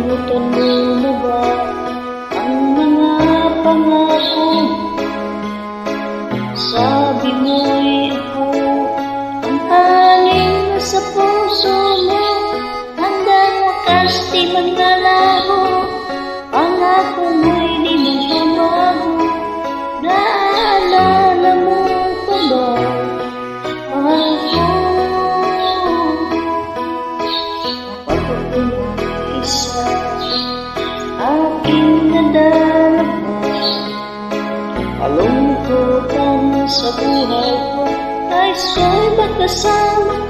Nalimutan mo na ba ang mga pangako? Sabi mo'y ako ang aling nasa puso mo. Hanggang wakas di maglalaho, pangako mo'y di magbabago. Naalala mo pa ba, mahal ko? Isa aking nadalapa, malungkotan sa buhay ko, ay siya'y magkasama.